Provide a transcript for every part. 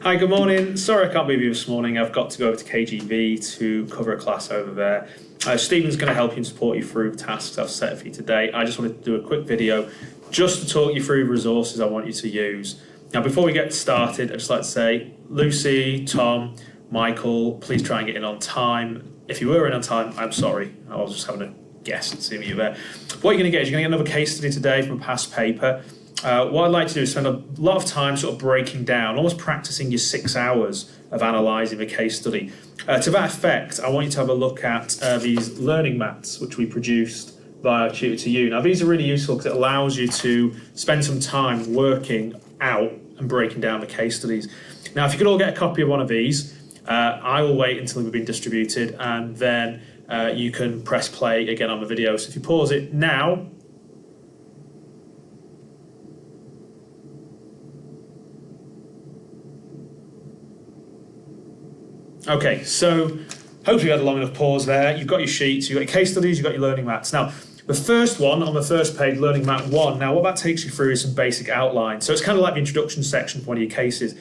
Hi, good morning. Sorry I can't be with you this morning. I've got to go over to KGV to cover a class over there. Stephen's going to help you and support you through the tasks I've set for you today. I just wanted to do a quick video just to talk you through the resources I want you to use. Now, before we get started, I'd just like to say, Lucy, Tom, Michael, please try and get in on time. If you were in on time, I'm sorry. I was just having a guess and see you there. What you're going to get is you're going to get another case study today from a past paper. What I'd like to do is spend a lot of time sort of breaking down, almost practicing your 6 hours of analysing the case study. To that effect, I want you to have a look at these learning mats, which we produced via Tutor to You. Now, these are really useful because it allows you to spend some time working out and breaking down the case studies. Now, if you could all get a copy of one of these, I will wait until they've been distributed, and then you can press play again on the video. So if you pause it now, okay, so hopefully you had a long enough pause there. You've got your sheets, you've got your case studies, you've got your learning mats. Now, the first one on the first page, learning mat 1, now what that takes you through is some basic outline. So it's kind of like the introduction section for one of your cases.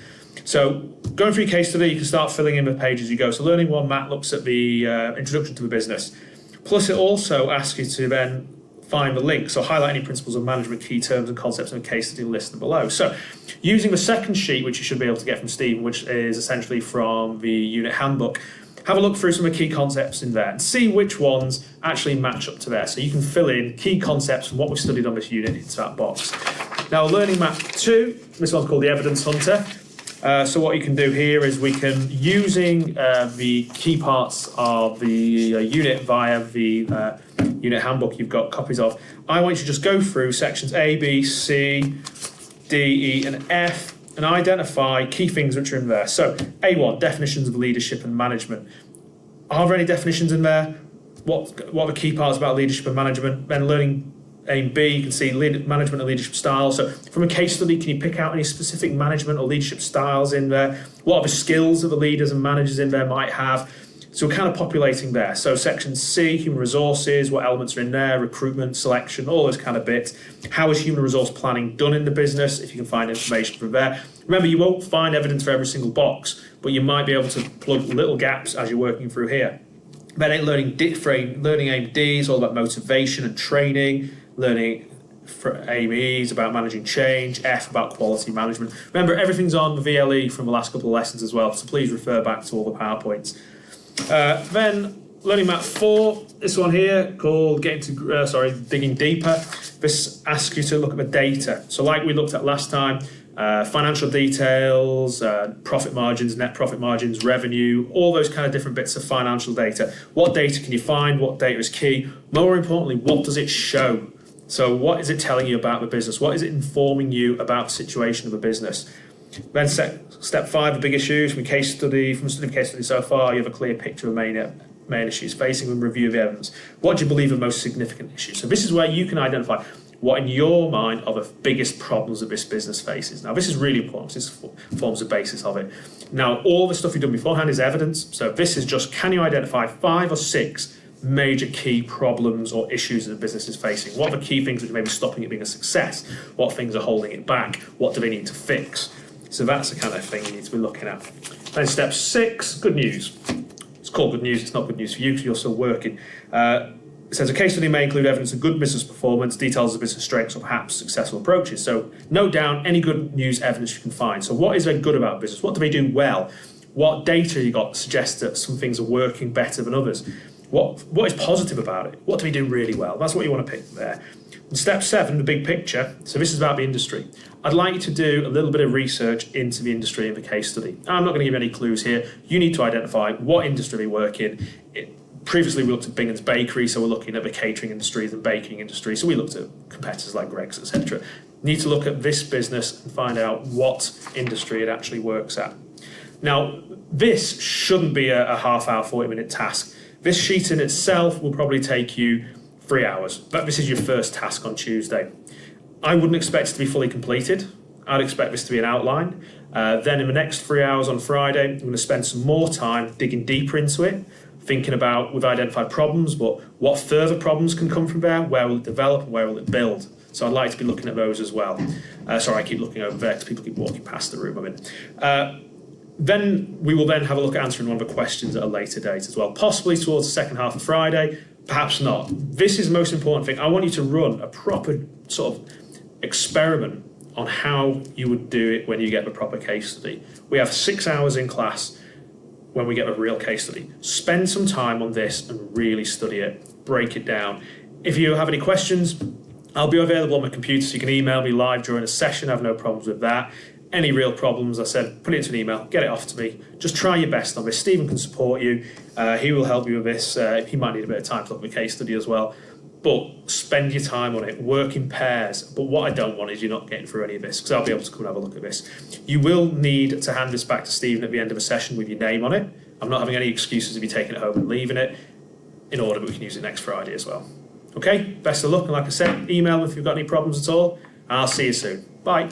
So going through your case study, you can start filling in the page as you go. So learning 1 mat looks at the introduction to the business. Plus it also asks you to then find the link, so highlight any principles of management, key terms and concepts in the case study listed below. So using the second sheet, which you should be able to get from Stephen, which is essentially from the unit handbook, have a look through some of the key concepts in there and see which ones actually match up to there. So you can fill in key concepts from what we've studied on this unit into that box. Now, learning mat 2, this one's called the evidence hunter. So what you can do here is we can, using the key parts of the unit via the unit handbook you've got copies of, I want you to just go through sections A, B, C, D, E and F and identify key things which are in there. So A1, definitions of leadership and management. Are there any definitions in there? What are the key parts about leadership and management? Then learning A and B, you can see management and leadership styles. So from a case study, can you pick out any specific management or leadership styles in there? What are the skills that the leaders and managers in there might have? So we're kind of populating there. So section C, human resources, what elements are in there, recruitment, selection, all those kind of bits. How is human resource planning done in the business, if you can find information from there. Remember, you won't find evidence for every single box, but you might be able to plug little gaps as you're working through here. Then learning aim D is all about motivation and training. Learning for AME is about managing change. F about quality management. Remember, everything's on the VLE from the last couple of lessons as well, so please refer back to all the PowerPoints. Then learning mat 4, this one here called digging deeper. This asks you to look at the data. So like we looked at last time, financial details, profit margins, net profit margins, revenue, all those kind of different bits of financial data. What data can you find? What data is key? More importantly, what does it show? So what is it telling you about the business? What is it informing you about the situation of the business? Then step 5, the big issues from studying case study so far, you have a clear picture of main issues facing and review of the evidence. What do you believe are most significant issues? So this is where you can identify what in your mind are the biggest problems that this business faces. Now this is really important. This forms the basis of it. Now all the stuff you've done beforehand is evidence. So this is just, can you identify 5 or 6 major key problems or issues that the business is facing? What are the key things which may be stopping it being a success? What things are holding it back? What do they need to fix? So that's the kind of thing you need to be looking at. Then step 6, good news. It's called good news, it's not good news for you because you're still working. It says a case study may include evidence of good business performance, details of business strengths, or perhaps successful approaches. So note down any good news evidence you can find. So what is there good about business? What do they do well? What data you got suggests that some things are working better than others? What is positive about it? What do we do really well? That's what you want to pick there. And step 7, the big picture. So this is about the industry. I'd like you to do a little bit of research into the industry in the case study. I'm not going to give any clues here. You need to identify what industry they work in. Previously, we looked at Bingham's Bakery, so we're looking at the catering industry, the baking industry. So we looked at competitors like Greggs, etc. Need to look at this business and find out what industry it actually works at. Now, this shouldn't be a half-hour, 40-minute task. This sheet in itself will probably take you 3 hours, but this is your first task on Tuesday. I wouldn't expect it to be fully completed. I'd expect this to be an outline. Then in the next 3 hours on Friday, I'm going to spend some more time digging deeper into it, thinking about, we've identified problems, but what further problems can come from there? Where will it develop and where will it build? So I'd like to be looking at those as well. Sorry, I keep looking over there because people keep walking past the room I'm in. Then we will then have a look at answering one of the questions at a later date as well, possibly towards the second half of Friday, perhaps not. This is the most important thing. I want you to run a proper sort of experiment on how you would do it when you get the proper case study. We have 6 hours in class when we get a real case study. Spend some time on this and really study it, break it down. If you have any questions, I'll be available on my computer, so you can email me live during a session. I have no problems with that. Any real problems, I said, put it into an email, get it off to me. Just try your best on this. Stephen can support you. He will help you with this. He might need a bit of time to look at the case study as well. But spend your time on it, work in pairs. But what I don't want is you're not getting through any of this, because I'll be able to come and have a look at this. You will need to hand this back to Stephen at the end of a session with your name on it. I'm not having any excuses of you taking it home and leaving it, in order that we can use it next Friday as well. Okay, best of luck. And like I said, email me if you've got any problems at all. And I'll see you soon. Bye.